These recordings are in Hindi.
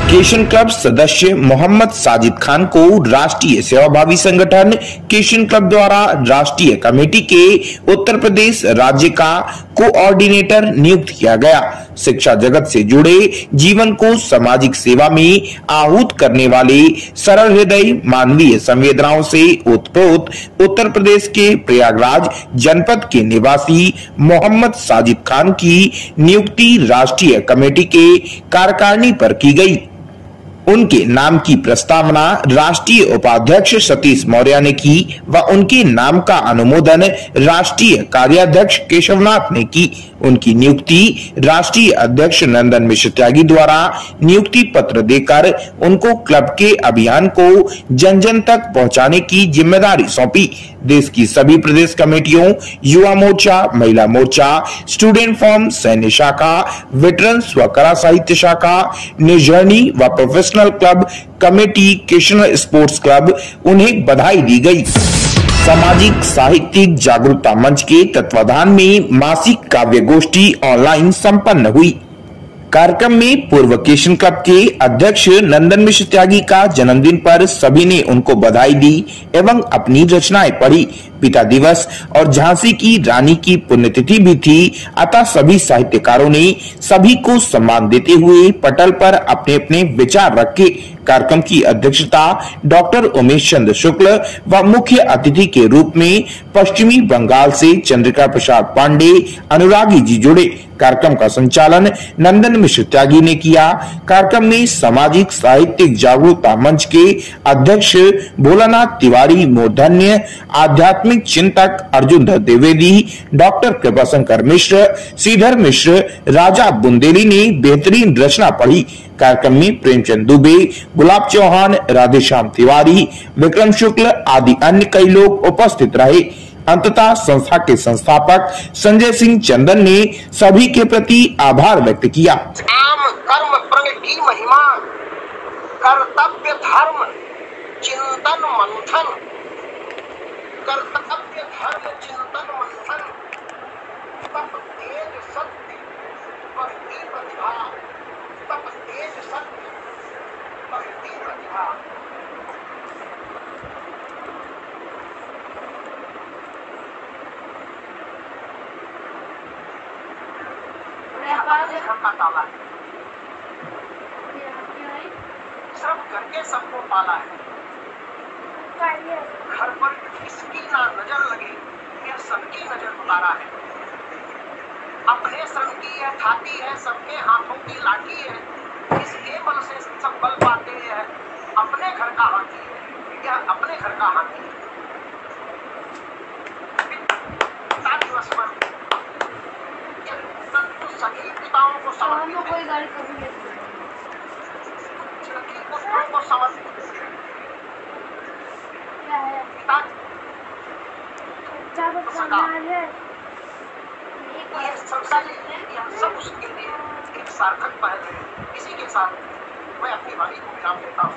किशन क्लब सदस्य मोहम्मद साजिद खान को राष्ट्रीय सेवाभावी संगठन किशन क्लब द्वारा राष्ट्रीय कमेटी के उत्तर प्रदेश राज्य का कोऑर्डिनेटर नियुक्त किया गया। शिक्षा जगत से जुड़े जीवन को सामाजिक सेवा में आहूत करने वाले सरल हृदय मानवीय संवेदनाओं से ओतप्रोत उत्तर प्रदेश के प्रयागराज जनपद के निवासी मोहम्मद साजिद खान की नियुक्ति राष्ट्रीय कमेटी के कार्यकारिणी पर की गई। उनके नाम की प्रस्तावना राष्ट्रीय उपाध्यक्ष सतीश मौर्य ने की व उनके नाम का अनुमोदन राष्ट्रीय कार्याध्यक्ष केशवनाथ ने की। उनकी नियुक्ति राष्ट्रीय अध्यक्ष नंदन मिश्र त्यागी द्वारा नियुक्ति पत्र देकर उनको क्लब के अभियान को जन जन तक पहुंचाने की जिम्मेदारी सौंपी। देश की सभी प्रदेश कमेटियों, युवा मोर्चा, महिला मोर्चा, स्टूडेंट फोरम, सैन्य शाखा, वेटरन्स व कला साहित्य शाखा, निर्जर्नी व professional club committee, Kishan sports club उन्हें बधाई दी गई। सामाजिक साहित्यिक जागरूकता मंच के तत्वाधान में मासिक काव्य गोष्ठी ऑनलाइन संपन्न हुई। कार्यक्रम में पूर्व किशन क्लब के अध्यक्ष नंदन मिश्र त्यागी का जन्मदिन पर सभी ने उनको बधाई दी एवं अपनी रचनाएं पढ़ी। पिता दिवस और झांसी की रानी की पुण्यतिथि भी थी, अतः सभी साहित्यकारों ने सभी को सम्मान देते हुए पटल पर अपने अपने विचार रखे। कार्यक्रम की अध्यक्षता डॉक्टर उमेश चंद्र शुक्ल व मुख्य अतिथि के रूप में पश्चिमी बंगाल से चंद्रिका प्रसाद पांडे अनुरागी जी जुड़े। कार्यक्रम का संचालन नंदन मिश्र त्यागी ने किया। कार्यक्रम में सामाजिक साहित्यिक जागरूकता मंच के अध्यक्ष भोलानाथ तिवारी मूर्धन्य, आध्यात्मिक चिंतक अर्जुन द्विवेदी, डॉक्टर कृपाशंकर मिश्र, श्रीधर मिश्र, राजा बुंदेली ने बेहतरीन रचना पढ़ी। कार्यक्रम में प्रेमचंद दुबे, गुलाब चौहान, राधेश्याम तिवारी, विक्रम शुक्ल आदि अन्य कई लोग उपस्थित रहे। अंततः संस्था के संस्थापक संजय सिंह चंदन ने सभी के प्रति आभार व्यक्त किया। काम कर्म प्रण की महिमा, कर्तव्य धर्म चिंतन मंथन, कर्तव्य धर्म चिंतन मंथन, तप तेज सत्य भक्ति प्रतिभा, तप तेज सत्य भक्ति प्रतिभा। का ताला है, श्रम करके सबको पाला है। घर पर किसकी ना नजर लगे, यह सबकी नजर उतारा है। अपने श्रम की यह थाती है, सबके हाथों की लाठी है। इसके बल से सब बल पाते हैं, अपने घर का हाथी है, यह अपने घर का हाथी है। पिता दिवस पर सभी पिताओं को समर्पित है, पुत्रों को समर्पित पिता ये सब उसके लिए एक सार्थक पहल है। इसी के साथ मैं अपनी वाणी को विराम देता हूँ।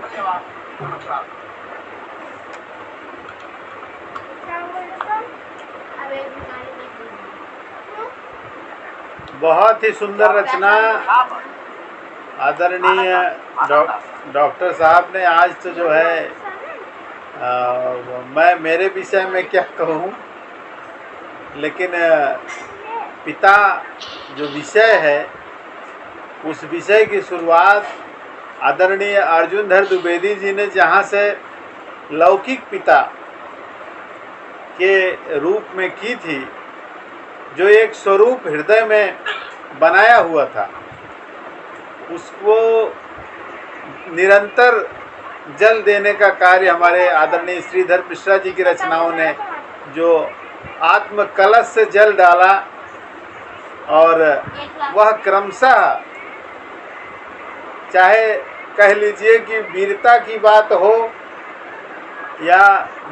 धन्यवाद, नमस्कार। बहुत ही सुंदर रचना आदरणीय डॉक्टर साहब ने आज तो जो है मैं मेरे विषय में क्या कहूँ, लेकिन पिता जो विषय है उस विषय की शुरुआत आदरणीय अर्जुन द्विवेदी जी ने जहाँ से लौकिक पिता के रूप में की थी, जो एक स्वरूप हृदय में बनाया हुआ था, उसको निरंतर जल देने का कार्य हमारे आदरणीय श्रीधर मिश्रा जी की रचनाओं ने जो आत्म कलश से जल डाला, और वह क्रमशः चाहे कह लीजिए कि वीरता की बात हो या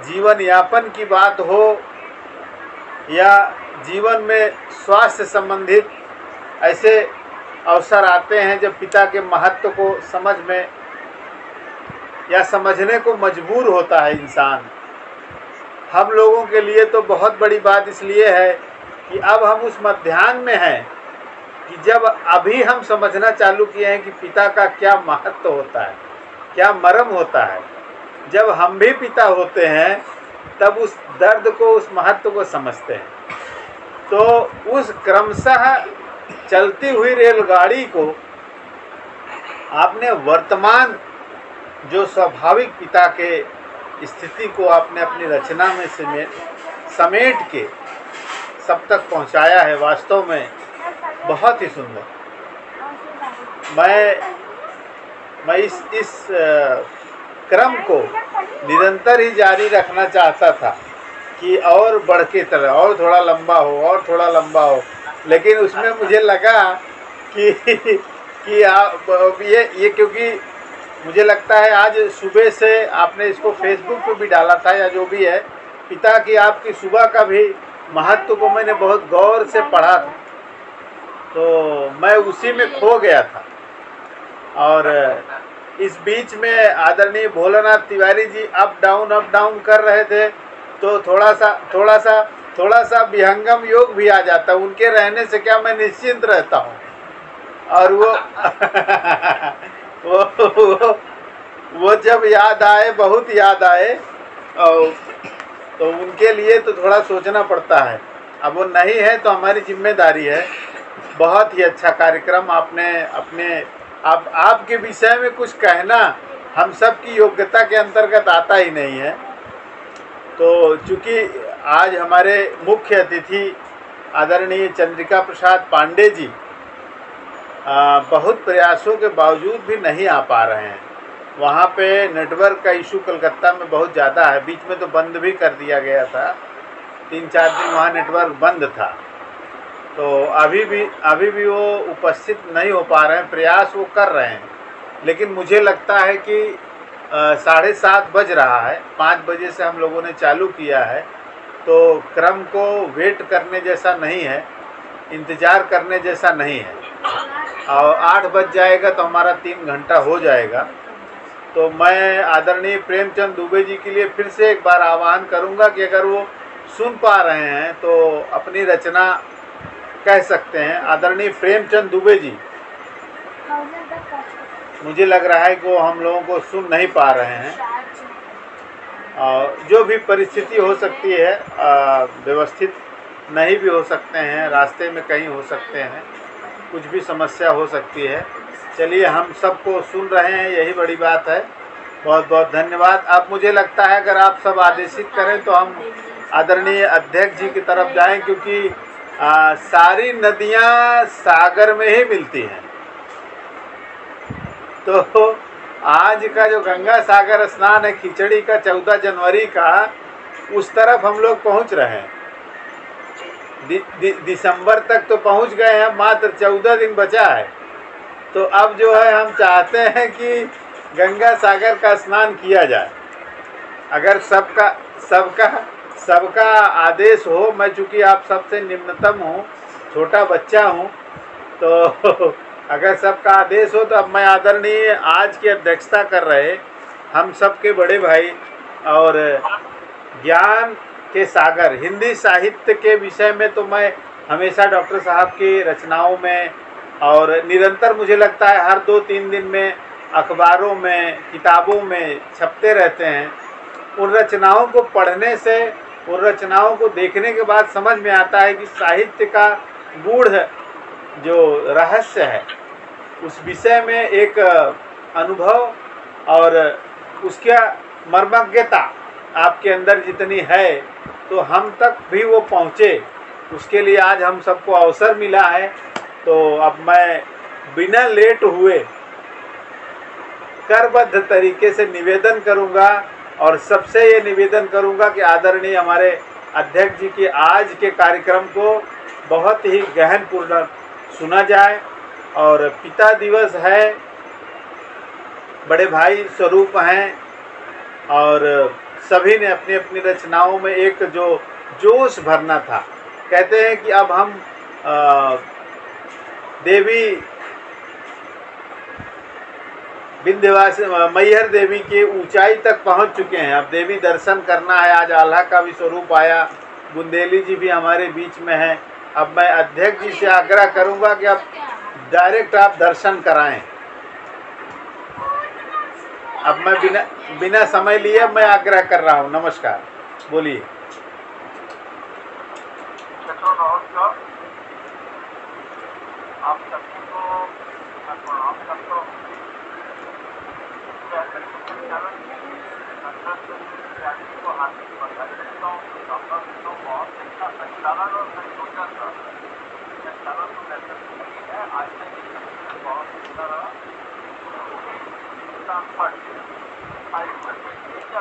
जीवन यापन की बात हो या जीवन में स्वास्थ्य संबंधित ऐसे अवसर आते हैं जब पिता के महत्व को समझ में या समझने को मजबूर होता है इंसान। हम लोगों के लिए तो बहुत बड़ी बात इसलिए है कि अब हम उस मध्याह्न में हैं कि जब अभी हम समझना चालू किए हैं कि पिता का क्या महत्व होता है, क्या मर्म होता है। जब हम भी पिता होते हैं तब उस दर्द को, उस महत्व को समझते हैं। तो उस क्रमशः चलती हुई रेलगाड़ी को आपने वर्तमान जो स्वाभाविक पिता के स्थिति को आपने अपनी रचना में समेट के सब तक पहुंचाया है। वास्तव में बहुत ही सुंदर। मैं इस क्रम को निरंतर ही जारी रखना चाहता था कि और बढ़ के तरह और थोड़ा लंबा हो, और थोड़ा लंबा हो, लेकिन उसमें मुझे लगा कि आप ये क्योंकि मुझे लगता है आज सुबह से आपने इसको फेसबुक पे भी डाला था या जो भी है, पिता की आपकी सुबह का भी महत्व को मैंने बहुत गौर से पढ़ा था, तो मैं उसी में खो गया था। और इस बीच में आदरणीय भोलानाथ तिवारी जी अप डाउन कर रहे थे, तो थोड़ा सा विहंगम योग भी आ जाता। उनके रहने से क्या मैं निश्चिंत रहता हूँ। और वो जब याद आए, बहुत याद आए, और तो उनके लिए तो थोड़ा सोचना पड़ता है। अब वो नहीं है तो हमारी जिम्मेदारी है। बहुत ही अच्छा कार्यक्रम आपने आपके विषय में कुछ कहना हम सब की योग्यता के अंतर्गत आता ही नहीं है। तो चूँकि आज हमारे मुख्य अतिथि आदरणीय चंद्रिका प्रसाद पांडे जी बहुत प्रयासों के बावजूद भी नहीं आ पा रहे हैं। वहाँ पे नेटवर्क का इशू कलकत्ता में बहुत ज़्यादा है। बीच में तो बंद भी कर दिया गया था, 3-4 दिन वहाँ नेटवर्क बंद था। तो अभी भी वो उपस्थित नहीं हो पा रहे हैं। प्रयास वो कर रहे हैं, लेकिन मुझे लगता है कि 7:30 बज रहा है, 5 बजे से हम लोगों ने चालू किया है, तो क्रम को वेट करने जैसा नहीं है, इंतज़ार करने जैसा नहीं है। और 8 बज जाएगा तो हमारा 3 घंटा हो जाएगा। तो मैं आदरणीय प्रेमचंद दुबे जी के लिए फिर से एक बार आह्वान करूंगा कि अगर वो सुन पा रहे हैं तो अपनी रचना कह सकते हैं। आदरणीय प्रेमचंद दुबे जी, मुझे लग रहा है कि वो हम लोगों को सुन नहीं पा रहे हैं। जो भी परिस्थिति हो सकती है, व्यवस्थित नहीं भी हो सकते हैं, रास्ते में कहीं हो सकते हैं, कुछ भी समस्या हो सकती है। चलिए, हम सबको सुन रहे हैं, यही बड़ी बात है। बहुत बहुत धन्यवाद। अब मुझे लगता है अगर आप सब आदेशित करें तो हम आदरणीय अध्यक्ष जी की तरफ जाएं, क्योंकि सारी नदियां सागर में ही मिलती हैं। तो आज का जो गंगा सागर स्नान है खिचड़ी का 14 जनवरी का, उस तरफ हम लोग पहुंच रहे हैं। दिसंबर तक तो पहुंच गए हैं, मात्र 14 दिन बचा है। तो अब जो है हम चाहते हैं कि गंगा सागर का स्नान किया जाए। अगर सबका आदेश हो। मैं चूँकि आप सबसे निम्नतम हूँ, छोटा बच्चा हूँ, तो अगर सबका आदेश हो तो अब मैं आदरणीय आज की अध्यक्षता कर रहे हम सबके बड़े भाई और ज्ञान के सागर हिंदी साहित्य के विषय में तो मैं हमेशा डॉक्टर साहब की रचनाओं में और निरंतर मुझे लगता है हर 2-3 दिन में अखबारों में, किताबों में छपते रहते हैं। उन रचनाओं को पढ़ने से, उन रचनाओं को देखने के बाद समझ में आता है कि साहित्य का गूढ़ जो रहस्य है उस विषय में एक अनुभव और उसका मर्मज्ञता आपके अंदर जितनी है तो हम तक भी वो पहुँचे, उसके लिए आज हम सबको अवसर मिला है। तो अब मैं बिना लेट हुए करबद्ध तरीके से निवेदन करूंगा और सबसे ये निवेदन करूंगा कि आदरणीय हमारे अध्यक्ष जी के आज के कार्यक्रम को बहुत ही गहनपूर्ण सुना जाए। और पिता दिवस है, बड़े भाई स्वरूप हैं और सभी ने अपनी अपनी रचनाओं में एक जो जोश भरना था। कहते हैं कि अब हम विंध्यवासिनी मैहर देवी की ऊंचाई तक पहुंच चुके हैं। अब देवी दर्शन करना है। आज आल्हा का भी स्वरूप आया, बुंदेली जी भी हमारे बीच में है। अब मैं अध्यक्ष जी से आग्रह करूंगा कि अब डायरेक्ट आप दर्शन कराएं। अब मैं बिना समय लिए मैं आग्रह कर रहा हूं। नमस्कार, बोलिए। आप सभी को मैं प्रणाम करता हूँ। को हार्दिक बधाई देता हूँ, शुभकामना देता हूँ। बहुत अच्छा संचालन और संयोजन का संचालन तो वैसे नहीं है, आज तक बहुत सारा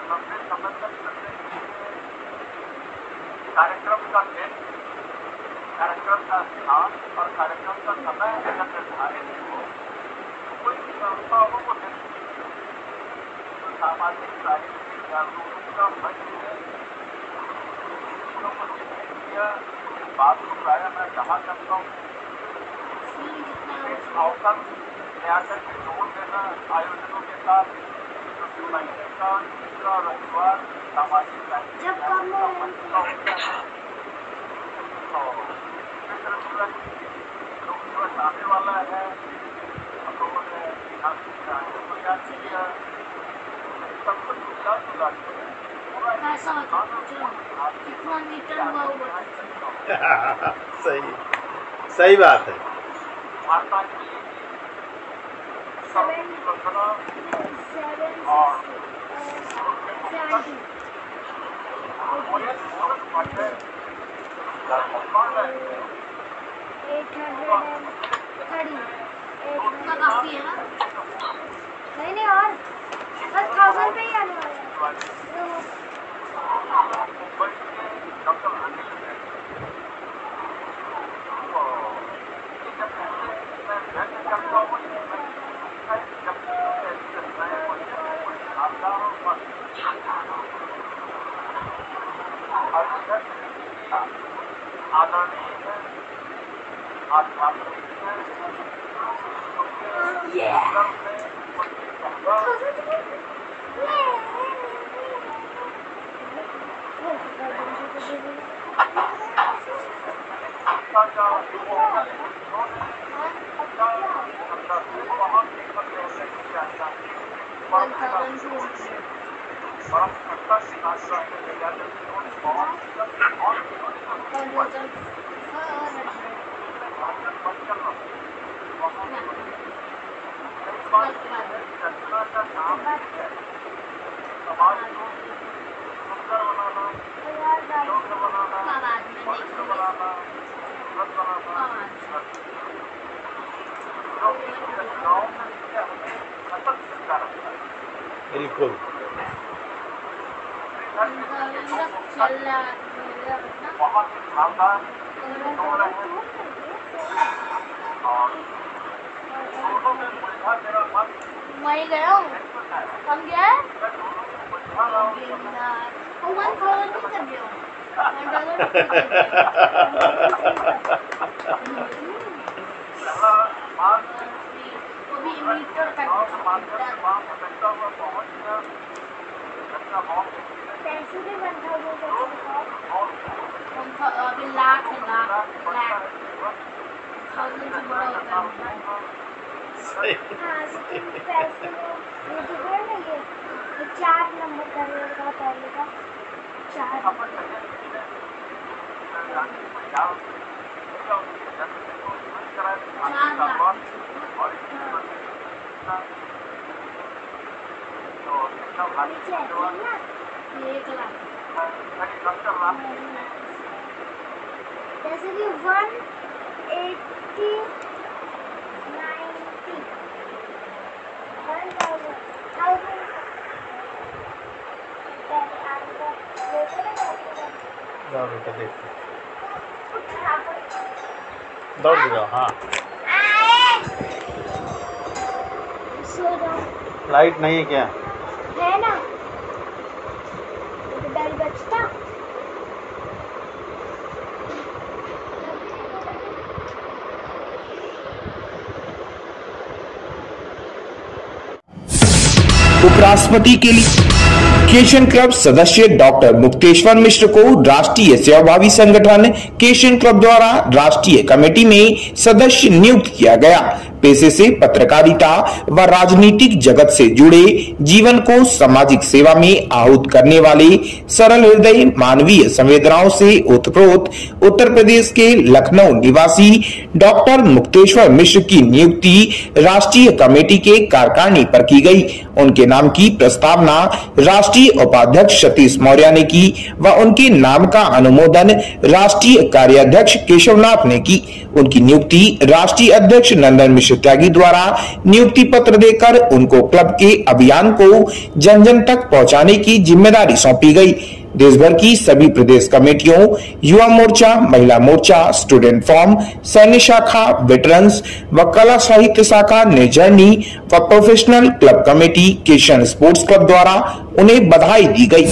लंबे समय तक चलने कार्यक्रम का दिन, कार्यक्रम का स्थान और कार्यक्रम का समय अगर निर्धारित हो, कोई भी संस्थाओं को सामाजिक राजनीतिक जागरूकता मंच है, को चिन्हित किया, बात को प्राय मैं कहा करता हूँ। इस अवसर में आकर के जोड़ देना आयोजनों के साथ महीने का दूसरा रविवार सामाजिक राजनीतिक मंच का होता है। लोक दिवस आने वाला है। हम लोगों ने प्रयास किया, सब कुछ जुदा सही सही बात है। माता के लिए काफी है ना? नहीं और बस 1000 पे ही आने वाला है। बिल्कुल बहुत ही शानदार हो रहे हैं और दोनों में उलझा मेरा मन मैं गया हूँ, हम गए उलझा रहा हूँ। $1 नहीं कर दिया पहला बात वो भी मीटर का माध्यम से वहाँ भटकता हुआ पहुँच गया। घटना बहुत पैसे भी 1000 और अभी लाख है, लाख 1000 से बड़ा होता है। सही। पैसे यूट्यूबर में ये 4 नंबर का रहेगा, पहले का 4 जैसे कि 180 90 दौड़ बेटा देखो, दौड़ जाओ। हाँ, लाइट नहीं है क्या? है ना, तो बेल बजता। उपराष्ट्रपति के लिए किशन क्लब सदस्य डॉक्टर मुक्तेश्वर मिश्र को राष्ट्रीय सेवाभावी संगठन किशन क्लब द्वारा राष्ट्रीय कमेटी में सदस्य नियुक्त किया गया। पेशे से पत्रकारिता व राजनीतिक जगत से जुड़े जीवन को सामाजिक सेवा में आहूत करने वाले सरल हृदय मानवीय संवेदनाओं से ओतप्रोत उत्तर प्रदेश के लखनऊ निवासी डॉक्टर मुक्तेश्वर मिश्र की नियुक्ति राष्ट्रीय कमेटी के कार्यकारिणी पर की गई। उनके नाम की प्रस्तावना राष्ट्रीय उपाध्यक्ष सतीश मौर्य ने की व उनके नाम का अनुमोदन राष्ट्रीय कार्याध्यक्ष केशवनाथ ने की। उनकी नियुक्ति राष्ट्रीय अध्यक्ष नंदन मिश्र त्यागी द्वारा नियुक्ति पत्र देकर उनको क्लब के अभियान को जन जन तक पहुंचाने की जिम्मेदारी सौंपी गई। देश भर की सभी प्रदेश कमेटियों, युवा मोर्चा, महिला मोर्चा, स्टूडेंट फोरम, सैन्य शाखा, वेटरन्स व कला साहित्य शाखा ने जर्नी व professional club committee Kishan sports club द्वारा उन्हें बधाई दी गई।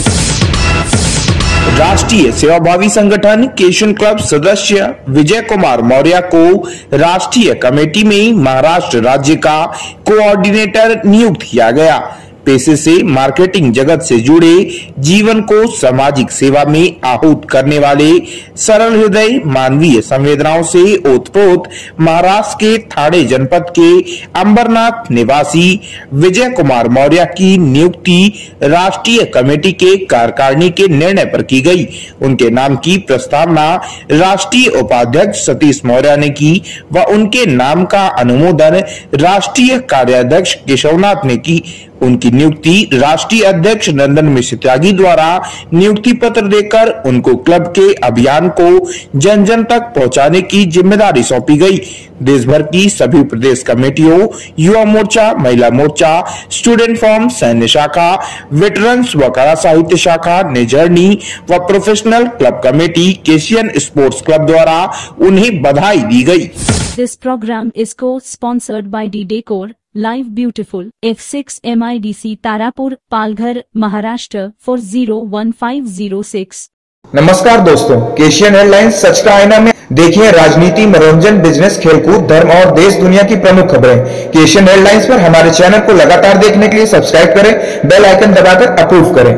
राष्ट्रीय सेवाभावी संगठन किशन क्लब सदस्य विजय कुमार मौर्य को राष्ट्रीय कमेटी में महाराष्ट्र राज्य का कोऑर्डिनेटर नियुक्त किया गया। पेशे से मार्केटिंग जगत से जुड़े जीवन को सामाजिक सेवा में आहूत करने वाले सरल हृदय मानवीय संवेदनाओं से ओतप्रोत महाराष्ट्र के ठाणे जनपद के अंबरनाथ निवासी विजय कुमार मौर्य की नियुक्ति राष्ट्रीय कमेटी के कार्यकारिणी के निर्णय पर की गई। उनके नाम की प्रस्तावना राष्ट्रीय उपाध्यक्ष सतीश मौर्य ने की व उनके नाम का अनुमोदन राष्ट्रीय कार्याध्यक्ष केशवनाथ ने की। उनकी नियुक्ति राष्ट्रीय अध्यक्ष नंदन मिश्र त्यागी द्वारा नियुक्ति पत्र देकर उनको क्लब के अभियान को जन जन तक पहुंचाने की जिम्मेदारी सौंपी गई। देश भर की सभी प्रदेश कमेटियों, युवा मोर्चा, महिला मोर्चा, स्टूडेंट फोरम, सैन्य शाखा, वेटरन्स व कला साहित्य शाखा ने जर्नी व professional club committee Kishan sports club द्वारा उन्हें बधाई दी गई। This program is co-sponsored by D-Decor, Live Beautiful, F6 MIDC Tarapur, Palghar, Maharashtra 40156। नमस्कार दोस्तों, एशियन हेडलाइंस सच का आईना में देखिए राजनीति, मनोरंजन, बिजनेस, खेलकूद, धर्म और देश दुनिया की प्रमुख खबरें। एशियन हेडलाइंस पर हमारे चैनल को लगातार देखने के लिए सब्सक्राइब करें, बेल आइकन दबाकर अप्रूव करें।